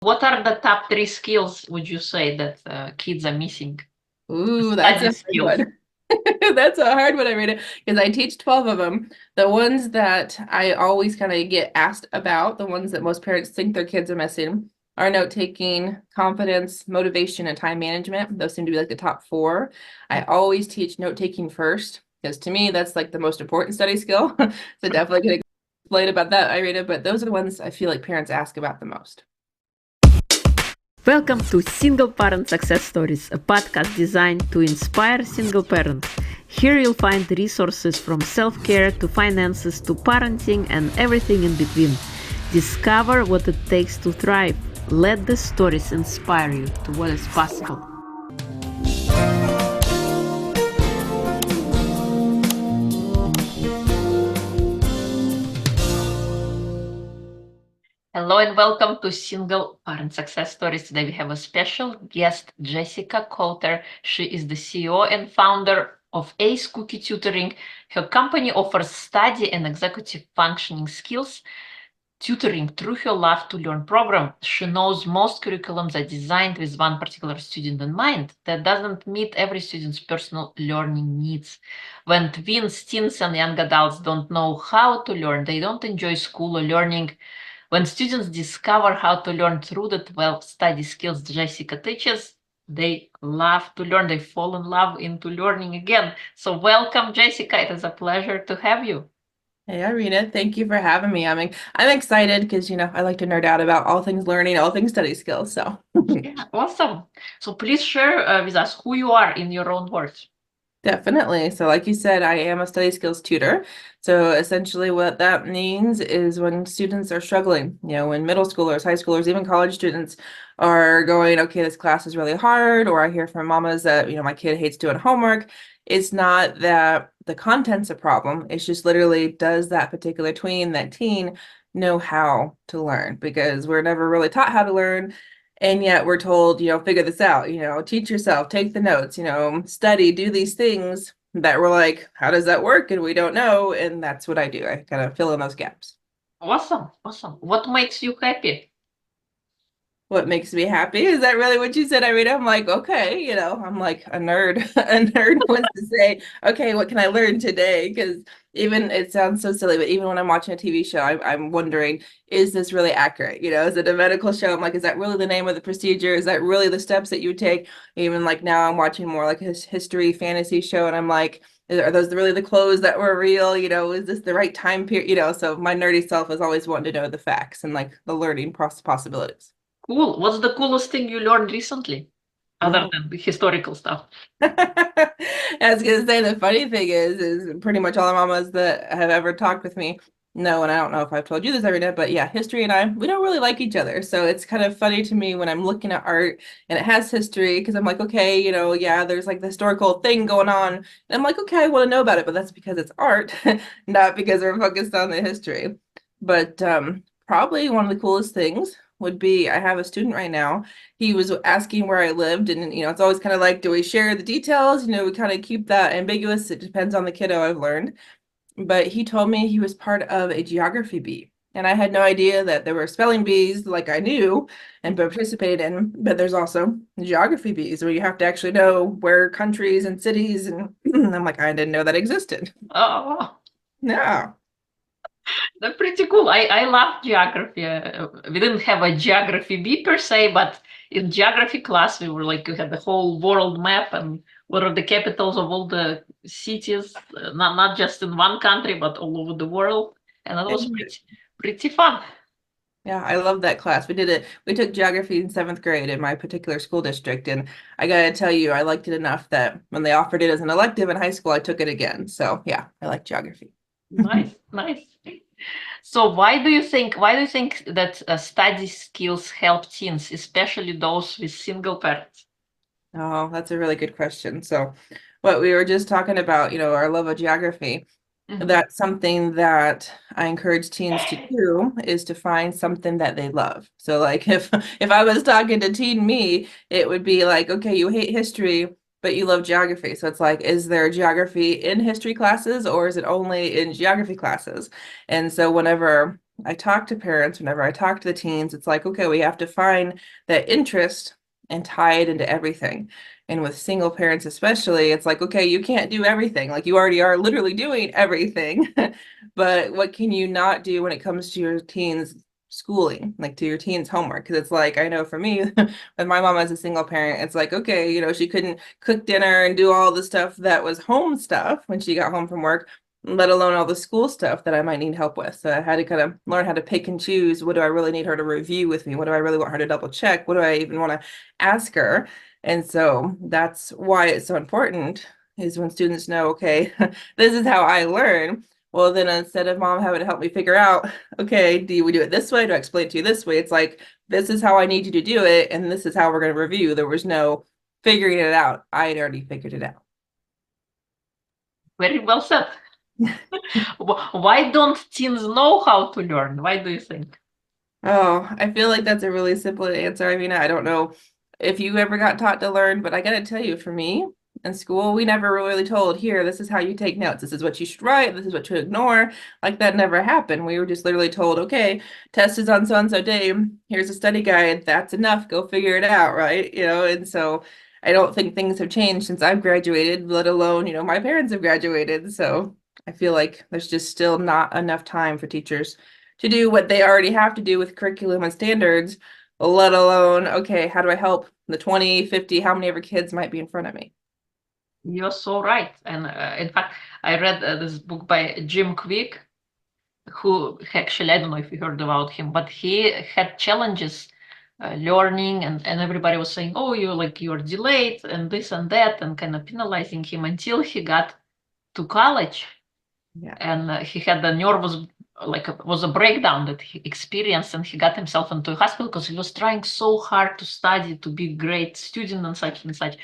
What are the top three skills, would you say, that kids are missing? Ooh, that's a Study hard skills. one. That's a hard one, I read it because I teach 12 of them. The ones that I always kind of get asked about, the ones that most parents think their kids are missing, are note taking, confidence, motivation, and time management. Those seem to be like the top four. I always teach note taking first because to me, that's like the most important study skill. So definitely going to explain about that, Irina, but those are the ones I feel like parents ask about the most. Welcome to Single Parent Success Stories, a podcast designed to inspire single parents. Here you'll find resources from self care to finances to parenting and everything in between. Discover what it takes to thrive. Let the stories inspire you to what is possible. Hello and welcome to Single Parent Success Stories. Today we have a special guest, Jessyka Coulter. She is the CEO and founder of ACE Cookie Tutoring. Her company offers study and executive functioning skills tutoring through her Love to Learn program. She knows most curriculums are designed with one particular student in mind that doesn't meet every student's personal learning needs. When tweens, teens, and young adults don't know how to learn, they don't enjoy school or learning. When students discover how to learn through the 12 study skills Jessyka teaches, they love to learn. They fall in love into learning again. So welcome, Jessyka. It is a pleasure to have you. Hey, Irina, thank you for having me. I'm excited because I like to nerd out about all things learning, all things study skills. So Yeah, awesome. So please share with us who you are in your own words. definitely. So like you said, I am a study skills tutor. So essentially what that means is when students are struggling, when middle schoolers, high schoolers, even college students are going, okay, this class is really hard, or I hear from mamas that, my kid hates doing homework. It's not that the content's a problem. It's just literally does that particular tween, that teen know how to learn because we're never really taught how to learn. And yet we're told, figure this out, teach yourself, take the notes, study, do these things that we're like, how does that work? And we don't know. And that's what I do. I kind of fill in those gaps. Awesome, awesome. What makes you happy? What makes me happy? Is that really what you said, Irina? I'm like, okay, I'm like a nerd. A nerd wants to say, okay, what can I learn today? Because even it sounds so silly, but even when I'm watching a TV show, I'm wondering, is this really accurate? Is it a medical show? I'm like, is that really the name of the procedure? Is that really the steps that you take? Even like now I'm watching more like a history fantasy show, and I'm like, are those really the clothes that were real? Is this the right time period? So my nerdy self is always wanting to know the facts and like the learning possibilities. Cool. What's the coolest thing you learned recently, other Oh. than the historical stuff? I was gonna say the funny thing is pretty much all the mamas that have ever talked with me know, and I don't know if I've told you this every day, but yeah, history and we don't really like each other. So it's kind of funny to me when I'm looking at art and it has history because I'm like, okay, yeah, there's like the historical thing going on. And I'm like, okay, I want to know about it, but that's because it's art, not because we're focused on the history. But probably one of the coolest things would be I have a student right now. He was asking where I lived, and it's always kind of like, do we share the details? We kind of keep that ambiguous. It depends on the kiddo, I've learned. But he told me he was part of a geography bee. And I had no idea that there were spelling bees like I knew and participated in, but there's also geography bees where you have to actually know where countries and cities and I'm like, I didn't know that existed. Oh, No. that's pretty cool. I love geography. We didn't have a geography bee per se, but in geography class, we had the whole world map and what are the capitals of all the cities, not just in one country, but all over the world. And that was pretty fun. Yeah, I love that class. We did it. We took geography in seventh grade in my particular school district, and I gotta tell you, I liked it enough that when they offered it as an elective in high school, I took it again. So yeah, I like geography. Nice, nice. So why do you think that study skills help teens, especially those with single parents? Oh, that's a really good question. So, what we were just talking about, our love of geography. Mhm. That's something that I encourage teens to do is to find something that they love. So like if I was talking to teen me, it would be like, okay, you hate history, but you love geography. So it's like, is there geography in history classes or is it only in geography classes? And so whenever I talk to parents, whenever I talk to the teens, it's like, okay, we have to find that interest and tie it into everything. And with single parents especially, it's like, okay, you can't do everything. Like you already are literally doing everything. But what can you not do when it comes to your teens schooling, like to your teens homework? Because it's like, I know for me, with my mom as a single parent, it's like, okay, she couldn't cook dinner and do all the stuff that was home stuff when she got home from work, let alone all the school stuff that I might need help with. So I had to kind of learn how to pick and choose. What do I really need her to review with me? What do I really want her to double check? What do I even want to ask her? And so that's why it's so important is when students know, okay, this is how I learn. Well, then instead of mom having to help me figure out, okay, do we do it this way? Do I explain it to you this way? It's like, this is how I need you to do it. And this is how we're going to review. There was no figuring it out. I had already figured it out. Very well said. Why don't teens know how to learn? Why do you think? Oh, I feel like that's a really simple answer. I mean, I don't know if you ever got taught to learn, but I gotta tell you, for me in school, we never were really told, here, this is how you take notes. This is what you should write. This is what to ignore. Like that never happened. We were just literally told, okay, test is on so-and-so day. Here's a study guide. That's enough. Go figure it out, right? And so I don't think things have changed since I've graduated, let alone, my parents have graduated. So I feel like there's just still not enough time for teachers to do what they already have to do with curriculum and standards, let alone, okay, how do I help the 20, 50, how many ever kids might be in front of me? You're so right. And in fact, I read this book by Jim Kwik, who actually, I don't know if you heard about him, but he had challenges learning, and everybody was saying, oh, you're delayed and this and that, and kind of penalizing him until he got to college. Yeah. And he had a nervous, was a breakdown that he experienced, and he got himself into a hospital because he was trying so hard to study, to be a great student and such and such.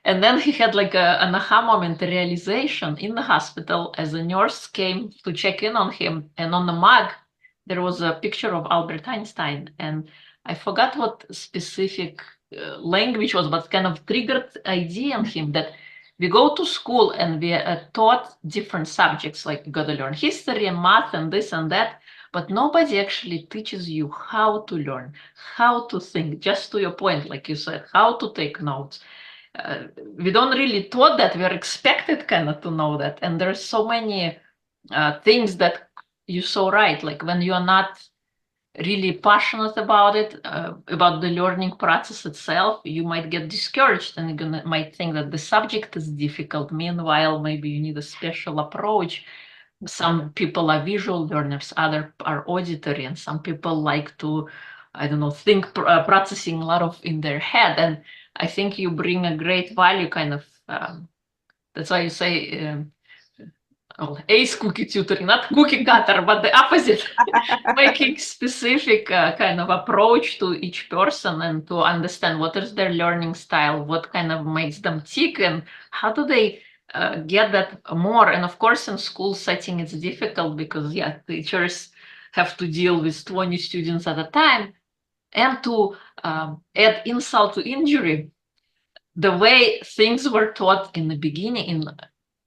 And then he had like an aha moment, a realization in the hospital as a nurse came to check in on him. And on the mug, there was a picture of Albert Einstein. And I forgot what specific language was, but kind of triggered idea in him that we go to school and we are taught different subjects, like you got to learn history and math and this and that, but nobody actually teaches you how to learn, how to think, just to your point, like you said, how to take notes. We don't really taught that. We're expected kind of to know that. And there's so many things that you're so right. Like when you're not really passionate about it, about the learning process itself, you might get discouraged and you might think that the subject is difficult. Meanwhile, maybe you need a special approach. Some people are visual learners, others are auditory, and some people like to, I don't know, think processing a lot of in their head. And I think you bring a great value kind of, that's why you say, ACE Cookie Tutoring, not cookie cutter, but the opposite, making specific kind of approach to each person and to understand what is their learning style, what kind of makes them tick, and how do they get that more. And of course, in school setting, it's difficult because, yeah, teachers have to deal with 20 students at a time. And to add insult to injury, the way things were taught in the beginning in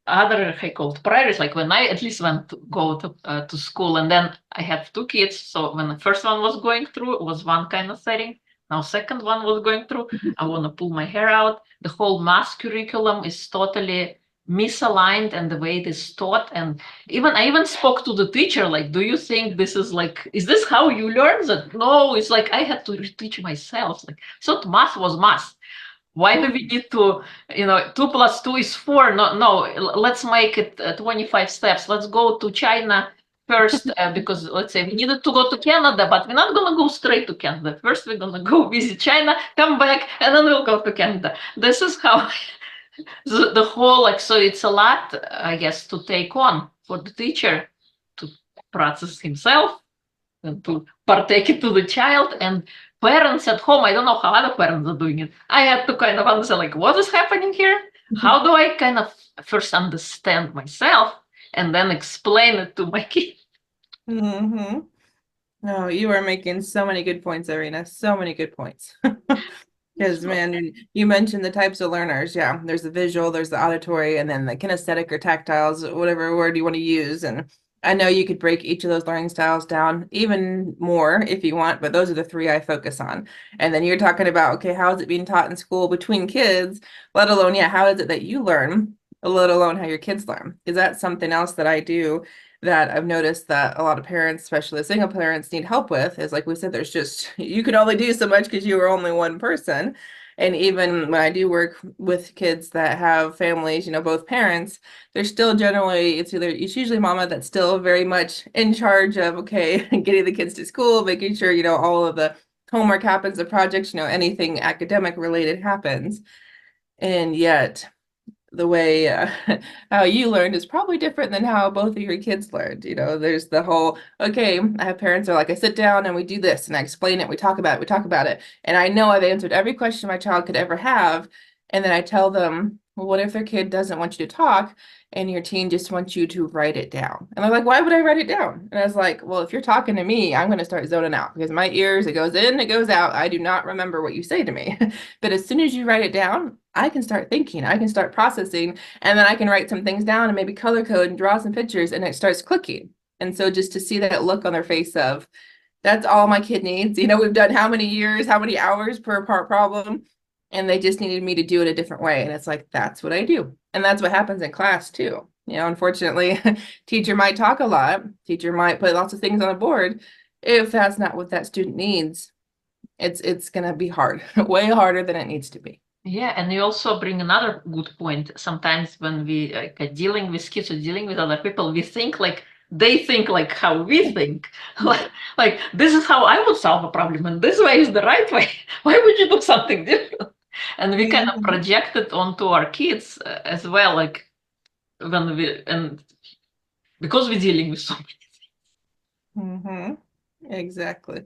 other I called priorities, like when I at least went to go to school, and then I have two kids. So when the first one was going through, it was one kind of setting. Now second one was going through, I want to pull my hair out. The whole math curriculum is totally misaligned, and the way it is taught. And I even spoke to the teacher, like, do you think this is like, is this how you learn that? No, it's like I had to teach myself. Like, so math was math. Why do we need to, 2 plus 2 is 4? No, let's make it 25 steps. Let's go to China first, because let's say we needed to go to Canada, but we're not going to go straight to Canada. First, we're going to go visit China, come back, and then we'll go to Canada. This is how the whole, so it's a lot, I guess, to take on for the teacher to process himself and to partake it to the child. And parents at home, I don't know how other parents are doing it. I had to kind of understand, like, what is happening here? How do I kind of first understand myself and then explain it to my kid? Mm-hmm. No, you are making so many good points, Irina. So many good points. Because, man, you mentioned the types of learners. Yeah, there's the visual, there's the auditory, and then the kinesthetic or tactiles, whatever word you want to use. And I know you could break each of those learning styles down even more if you want, but those are the three I focus on. And then you're talking about, okay, how is it being taught in school between kids, let alone, yeah, how is it that you learn, let alone how your kids learn? Is that something else that I do that I've noticed that a lot of parents, especially the single parents, need help with? Is like we said, there's just, you can only do so much because you are only one person. And even when I do work with kids that have families, both parents, there's still generally, it's usually mama that's still very much in charge of, okay, getting the kids to school, making sure, all of the homework happens, the projects, anything academic related happens. And yet the way how you learned is probably different than how both of your kids learned. There's the whole, okay, I have parents are like, I sit down and we do this and I explain it, we talk about it. And I know I've answered every question my child could ever have. And then I tell them, well, what if their kid doesn't want you to talk and your teen just wants you to write it down? And they're like, why would I write it down? And I was like, well, if you're talking to me, I'm going to start zoning out because my ears, it goes in, it goes out. I do not remember what you say to me. But as soon as you write it down, I can start thinking, I can start processing, and then I can write some things down and maybe color code and draw some pictures and it starts clicking. And so just to see that look on their face of, that's all my kid needs. We've done how many years, how many hours per part problem, and they just needed me to do it a different way. And it's like, that's what I do. And that's what happens in class too. Unfortunately, teacher might talk a lot, teacher might put lots of things on the board. If that's not what that student needs, it's going to be hard, way harder than it needs to be. Yeah, and you also bring another good point. Sometimes when we are dealing with kids or dealing with other people, we think like they think like how we think. Like this is how I would solve a problem, and this way is the right way. Why would you do something different? And we kind of project it onto our kids as well, like and because we're dealing with so many things. Exactly.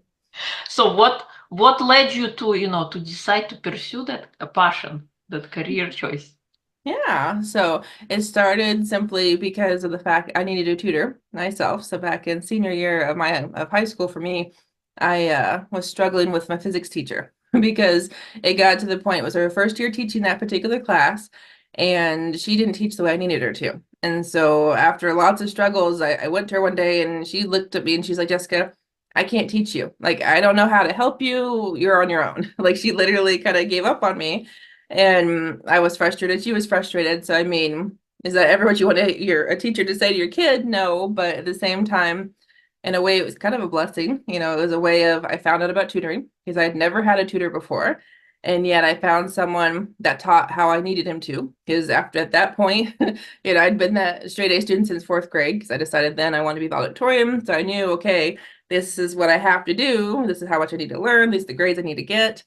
So what led you to decide to pursue that passion, that career choice? Yeah, so it started simply because of the fact I needed a tutor myself. So back in senior year of high school for me, I was struggling with my physics teacher because it got to the point, it was her first year teaching that particular class, and she didn't teach the way I needed her to. And so after lots of struggles, I went to her one day and she looked at me and she's like, Jessyka, I can't teach you. Like, I don't know how to help you. You're on your own. Like, she literally kind of gave up on me. And I was frustrated. She was frustrated. So, I mean, is that ever what you want a teacher to say to your kid? No. But at the same time, in a way, it was kind of a blessing. It was a way of, I found out about tutoring because I had never had a tutor before. And yet I found someone that taught how I needed him to, because after at that point, I'd been that straight A student since 4th grade because I decided then I wanted to be valedictorian. So I knew, okay, this is what I have to do. This is how much I need to learn. These are the grades I need to get.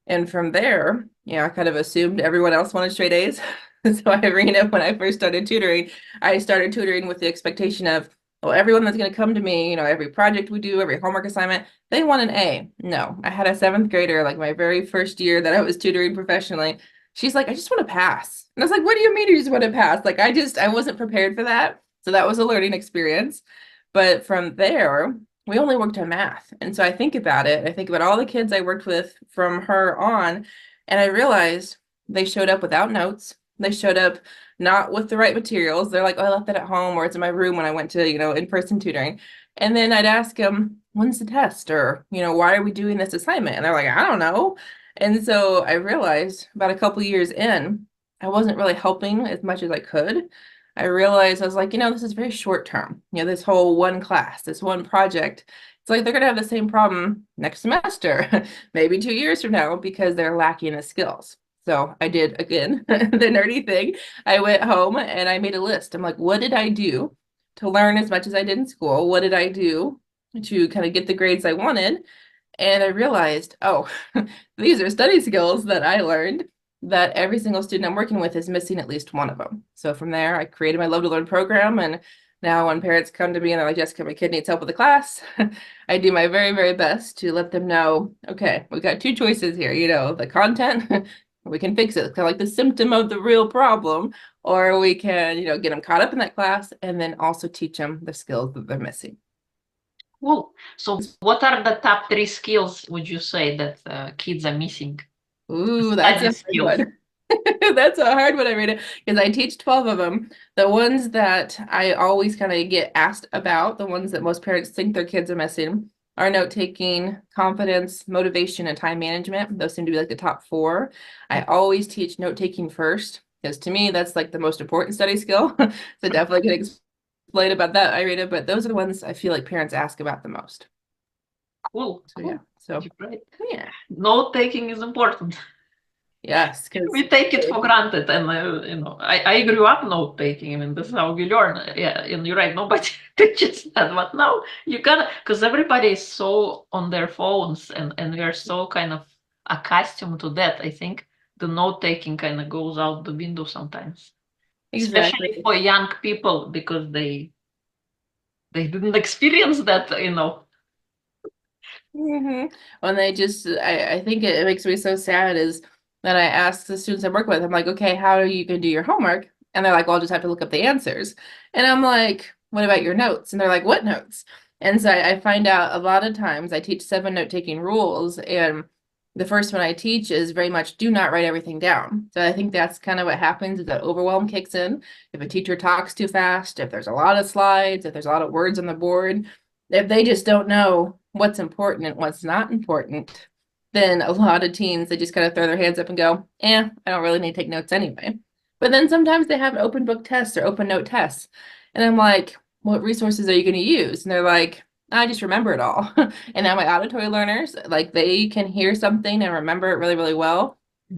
And from there, I kind of assumed everyone else wanted straight A's. So when I first started tutoring, I started tutoring with the expectation of, well, everyone that's going to come to me, every project we do, every homework assignment, they want an A. No, I had a 7th grader, like my very first year that I was tutoring professionally. She's like, I just want to pass. And I was like, what do you mean you just want to pass? Like, I wasn't prepared for that. So that was a learning experience. But from there, we only worked on math. And so I think about it. I think about all the kids I worked with from her on, and I realized they showed up without notes. They showed up not with the right materials. They're like, oh, I left that at home, or it's in my room when I went to, in-person tutoring. And then I'd ask them, when's the test? Or, why are we doing this assignment? And they're like, I don't know. And so I realized about a couple years in, I wasn't really helping as much as I could. I realized I was like, this is very short term. This whole one class, this one project, it's like they're going to have the same problem next semester, maybe 2 years from now, because they're lacking the skills. So I did, again, the nerdy thing. I went home and I made a list. I'm like, what did I do to learn as much as I did in school? What did I do to kind of get the grades I wanted? And I realized, oh, these are study skills that I learned that every single student I'm working with is missing at least one of them. So from there, I created my Love to Learn program. And now when parents come to me and they're like, Jessyka, my kid needs help with the class, I do my very, very best to let them know, okay, we've got 2 choices here, the content, we can fix it. It's kind of like the symptom of the real problem, or we can, get them caught up in that class and then also teach them the skills that they're missing. Cool. So what are the top 3 skills, would you say, that kids are missing? Ooh, that's a hard one. That's a hard one I read it because I teach 12 of them. The ones that I always kind of get asked about, the ones that most parents think their kids are missing, are note taking, confidence, motivation, and time management. Those seem to be like the top four. I always teach note taking first because to me, that's like the most important study skill. So definitely can explain about that, Irina, but those are the ones I feel like parents ask about the most. Cool. So yeah, so You're right. yeah, Note taking is important. yes, because We take it for granted, and I grew up note taking. I mean, this is how we learn. Yeah, and you're right. Nobody teaches that, but now you gotta, because everybody is so on their phones, and we are so kind of accustomed to that. I think the note taking kind of goes out the window sometimes, especially exactly. for young people because they didn't experience that. When they just, I think it makes me so sad is that I ask the students I work with, I'm like, okay, how are you going to do your homework? And they're like, well, I'll just have to look up the answers. And I'm like, what about your notes? And they're like, what notes? And so I find out a lot of times I teach 7 note-taking rules, and the first one I teach is very much do not write everything down. So I think that's kind of what happens is that overwhelm kicks in. If a teacher talks too fast, if there's a lot of slides, if there's a lot of words on the board, if they just don't know what's important and what's not important, then a lot of teens, they just kind of throw their hands up and go, I don't really need to take notes anyway. But then sometimes they have open book tests or open note tests. And I'm like, what resources are you going to use? And they're like, I just remember it all. And now my auditory learners, like they can hear something and remember it really, really well.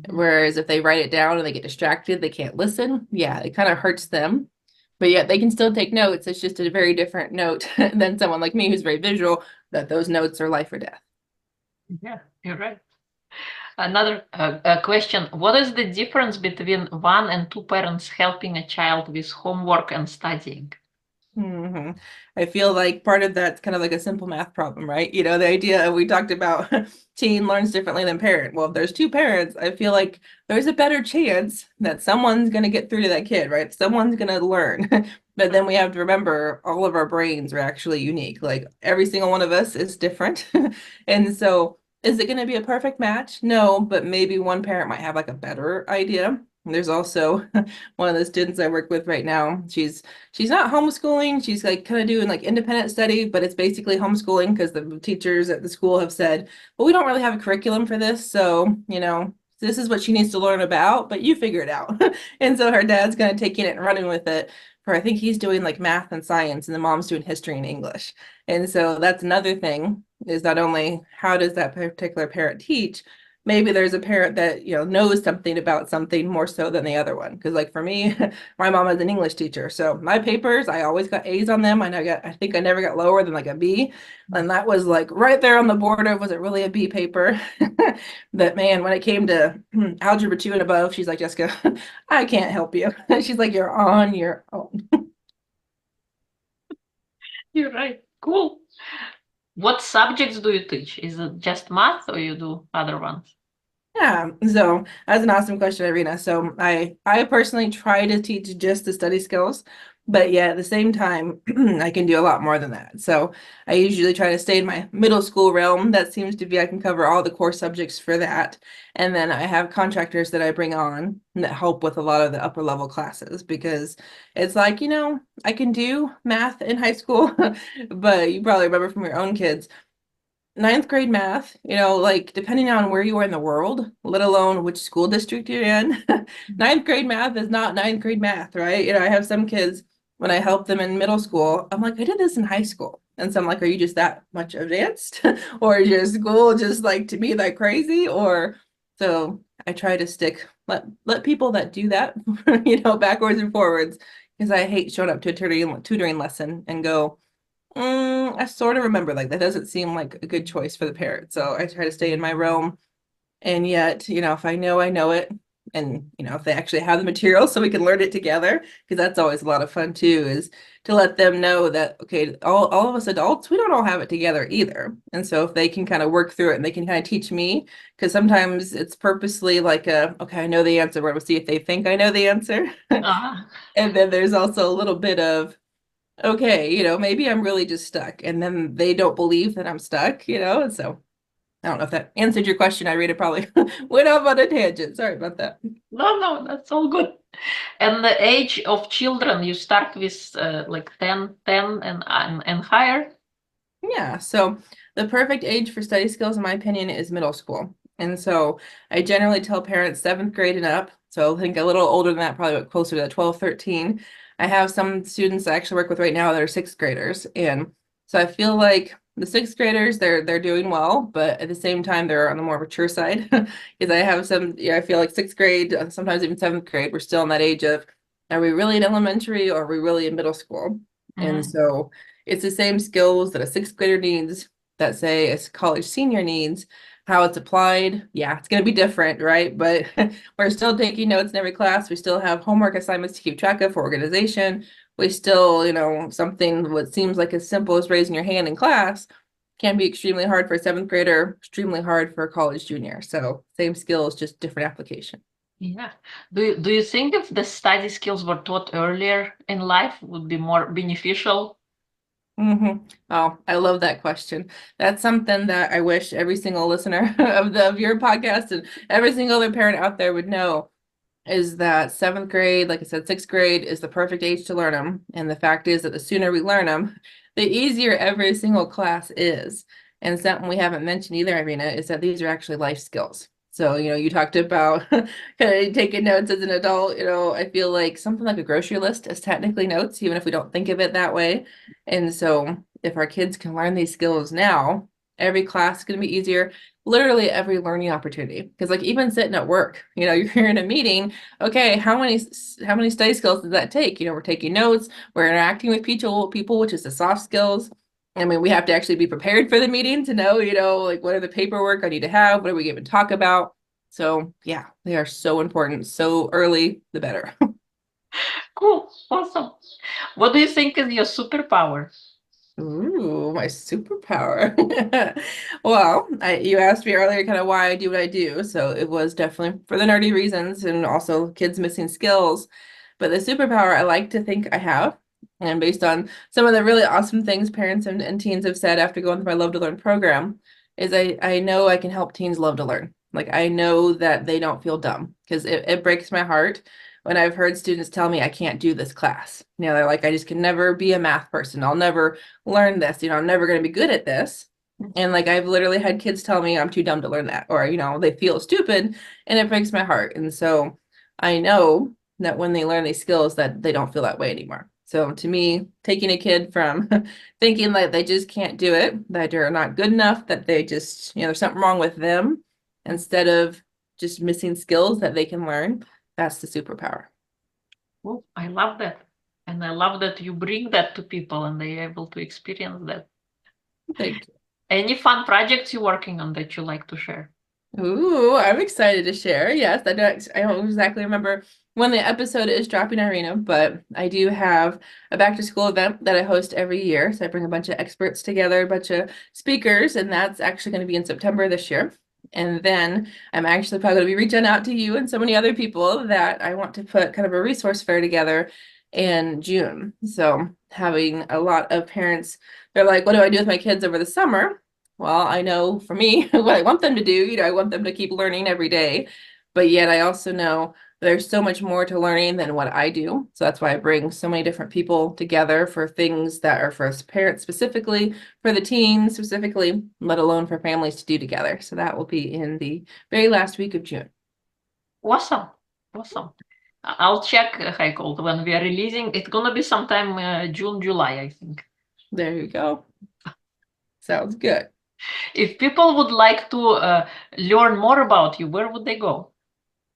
Whereas if they write it down and they get distracted, they can't listen. Yeah, it kind of hurts them. But yet they can still take notes. It's just a very different note than someone like me who's very visual, that those notes are life or death. Yeah, you're right. Another question. What is the difference between 1 and 2 parents helping a child with homework and studying? I feel like part of that's kind of like a simple math problem, right? You know, the idea we talked about teen learns differently than parent. Well, if there's 2 parents, I feel like there's a better chance that someone's going to get through to that kid, right? Someone's going to learn. But then we have to remember all of our brains are actually unique. Like every single one of us is different. And so is it going to be a perfect match? No, but maybe one parent might have like a better idea. And there's also one of the students I work with right now. She's not homeschooling. She's like kind of doing like independent study, but it's basically homeschooling because the teachers at the school have said, well, we don't really have a curriculum for this. So, this is what she needs to learn about, but you figure it out. And so her dad's kind of taking it and running with it for, I think he's doing like math and science, and the mom's doing history and English. And so that's another thing is not only how does that particular parent teach, maybe there's a parent that knows something about something more so than the other one. Because like for me, my mom is an English teacher, so my papers I always got A's on them. I think I never got lower than like a B, and that was like right there on the border. Was it really a B paper? But man, when it came to algebra 2 and above, she's like, Jessyka, I can't help you. She's like, you're on your own. You're right. Cool. What subjects do you teach? Is it just math or you do other ones? Yeah, so that's an awesome question, Irina. So I personally try to teach just the study skills, but yeah, at the same time, I can do a lot more than that. So I usually try to stay in my middle school realm. That seems to be, I can cover all the core subjects for that. And then I have contractors that I bring on that help with a lot of the upper level classes because it's like, I can do math in high school, but you probably remember from your own kids, 9th grade math, like depending on where you are in the world, let alone which school district you're in, 9th grade math is not 9th grade math, right? I have some kids when I help them in middle school, I'm like, I did this in high school. And so I'm like, are you just that much advanced? Or is your school just like to me that crazy? Or so I try to let people that do that, backwards and forwards, because I hate showing up to a tutoring lesson and go, I sort of remember like that doesn't seem like a good choice for the parent. So I try to stay in my realm. And yet, if I know it, and if they actually have the material so we can learn it together, because that's always a lot of fun too, is to let them know that, okay, all of us adults, we don't all have it together either. And so if they can kind of work through it and they can kind of teach me, because sometimes it's purposely like okay, I know the answer, we're going to see if they think I know the answer. And then there's also a little bit of, okay, maybe I'm really just stuck, and then they don't believe that I'm stuck, and so I don't know if that answered your question, Irina. Probably went off on a tangent. Sorry about that. No, that's all good. And the age of children, you start with like 10 and higher? Yeah, so the perfect age for study skills, in my opinion, is middle school. And so I generally tell parents seventh grade and up. So I think a little older than that, probably closer to that 12, 13. I have some students I actually work with right now that are sixth graders. And so I feel like the sixth graders, they're doing well, but at the same time, they're on the more mature side. Because I have some, I feel like sixth grade, sometimes even seventh grade, we're still in that age of, are we really in elementary or are we really in middle school? And so it's the same skills that a sixth grader needs, that say a college senior needs. How it's applied, yeah, it's going to be different, right? But we're still taking notes in every class. We still have homework assignments to keep track of for organization. We still, something what seems like as simple as raising your hand in class can be extremely hard for a seventh grader, extremely hard for a college junior. So same skills, just different application. Yeah. Do you think if the study skills were taught earlier in life would be more beneficial? Oh, I love that question. That's something that I wish every single listener of your podcast and every single other parent out there would know, is that seventh grade, like I said, sixth grade is the perfect age to learn them. And the fact is that the sooner we learn them, the easier every single class is. And something we haven't mentioned either, Irina, is that these are actually life skills. So, you talked about kind of taking notes as an adult. I feel like something like a grocery list is technically notes, even if we don't think of it that way. And so if our kids can learn these skills now, every class is going to be easier, literally every learning opportunity. Because like even sitting at work, you're in a meeting, okay, how many study skills does that take? We're taking notes, we're interacting with people, which is the soft skills. I mean, we have to actually be prepared for the meeting to know, like what are the paperwork I need to have? What are we going to talk about? So yeah, they are so important. So early, the better. Cool. Awesome. What do you think is your superpower? Ooh, my superpower. Well, you asked me earlier kind of why I do what I do. So it was definitely for the nerdy reasons and also kids missing skills. But the superpower I like to think I have, and based on some of the really awesome things parents and teens have said after going through my Love to Learn program, is I know I can help teens love to learn. Like I know that they don't feel dumb, because it breaks my heart when I've heard students tell me I can't do this class. They're like, I just can never be a math person. I'll never learn this. I'm never going to be good at this. And like I've literally had kids tell me I'm too dumb to learn that, or they feel stupid, and it breaks my heart. And so I know that when they learn these skills that they don't feel that way anymore. So to me, taking a kid from thinking that they just can't do it, that they're not good enough, that they just, there's something wrong with them, instead of just missing skills that they can learn, that's the superpower. Oh, I love that. And I love that you bring that to people and they're able to experience that. Thank you. Any fun projects you're working on that you like to share? Ooh, I'm excited to share. Yes, I don't exactly remember when the episode is dropping, Irina, but I do have a back to school event that I host every year. So I bring a bunch of experts together, a bunch of speakers, and that's actually going to be in September this year. And then I'm actually probably going to be reaching out to you and so many other people that I want to put kind of a resource fair together in June. So having a lot of parents, they're like, what do I do with my kids over the summer? Well, I know for me, what I want them to do, I want them to keep learning every day, but yet I also know there's so much more to learning than what I do. So that's why I bring so many different people together for things that are for us parents specifically, for the teens specifically, let alone for families to do together. So that will be in the very last week of June. Awesome. I'll check, Heiko, when we are releasing. It's going to be sometime June, July, I think. There you go. Sounds good. If people would like to learn more about you, where would they go?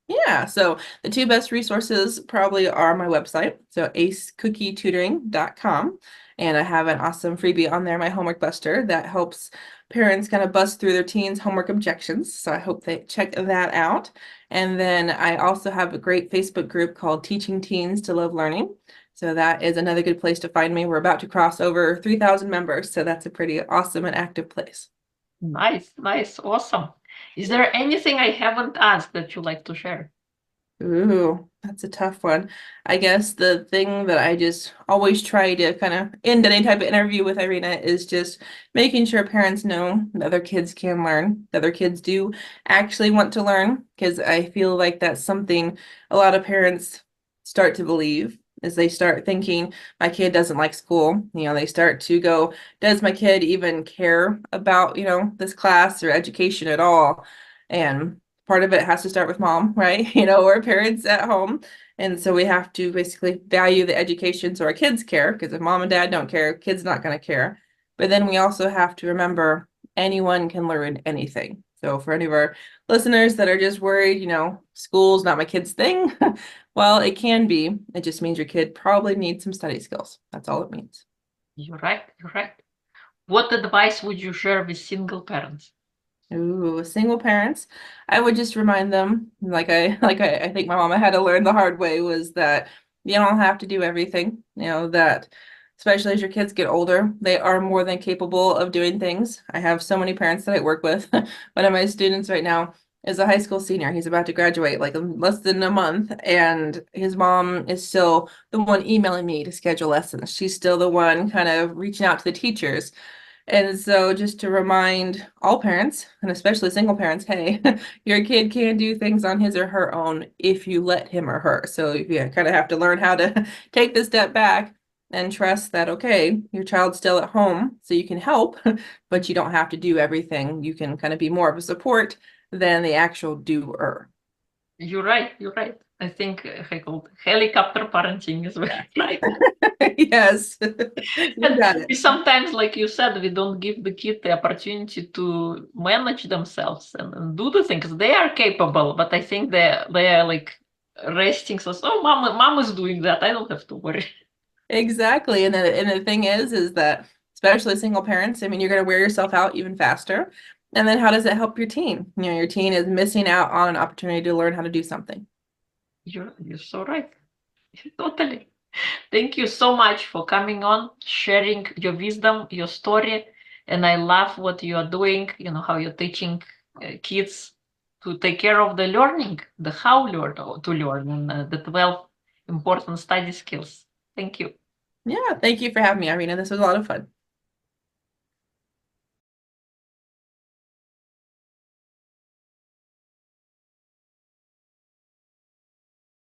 Yeah, so the two best resources probably are my website, so acecookie.tutoring.com, and I have an awesome freebie on there, my homework buster, that helps parents kind of bust through their teens' homework objections. So I hope they check that out. And then I also have a great Facebook group called Teaching Teens to Love Learning. So that is another good place to find me. We're about to cross over 3,000 members, so that's a pretty awesome and active place. Nice, awesome. Is there anything I haven't asked that you like to share? Ooh, That's a tough one. I guess the thing that I just always try to kind of end any type of interview with, Irina, is just making sure parents know that their kids can learn, that their kids do actually want to learn, because I feel like that's something a lot of parents start to believe is they start thinking my kid doesn't like school. They start to go, does my kid even care about, this class or education at all? And part of it has to start with mom, right? Or parents at home. And so we have to basically value the education so our kids care, because if mom and dad don't care, kids not going to care. But then we also have to remember anyone can learn anything. So for any of our listeners that are just worried, school's not my kid's thing, well, it can be. It just means your kid probably needs some study skills. That's all it means. You're right. You're right. What advice would you share with single parents? Ooh, single parents, I would just remind them, I think my mama had to learn the hard way, was that you don't have to do everything. That especially as your kids get older, they are more than capable of doing things. I have so many parents that I work with. One of my students right now is a high school senior. He's about to graduate like in less than a month, and his mom is still the one emailing me to schedule lessons. She's still the one kind of reaching out to the teachers. And so just to remind all parents, and especially single parents, hey, your kid can do things on his or her own if you let him or her. So you kind of have to learn how to take the step back and trust that, okay, your child's still at home, so you can help, but you don't have to do everything. You can kind of be more of a support than the actual doer. You're right. You're right. I think I called helicopter parenting is very right. Yes. You got it. Sometimes, like you said, we don't give the kid the opportunity to manage themselves and do the things. They are capable, but I think they are like resting. So, mom is doing that. I don't have to worry. Exactly. And the thing is that especially single parents, I mean, you're going to wear yourself out even faster. And then how does it help your teen? Your teen is missing out on an opportunity to learn how to do something. You're so right. Totally. Thank you so much for coming on, sharing your wisdom, your story. And I love what you are doing, how you're teaching kids to take care of the learning, the how to learn, and the 12 important study skills. Thank you. Yeah, thank you for having me, Irina. This was a lot of fun.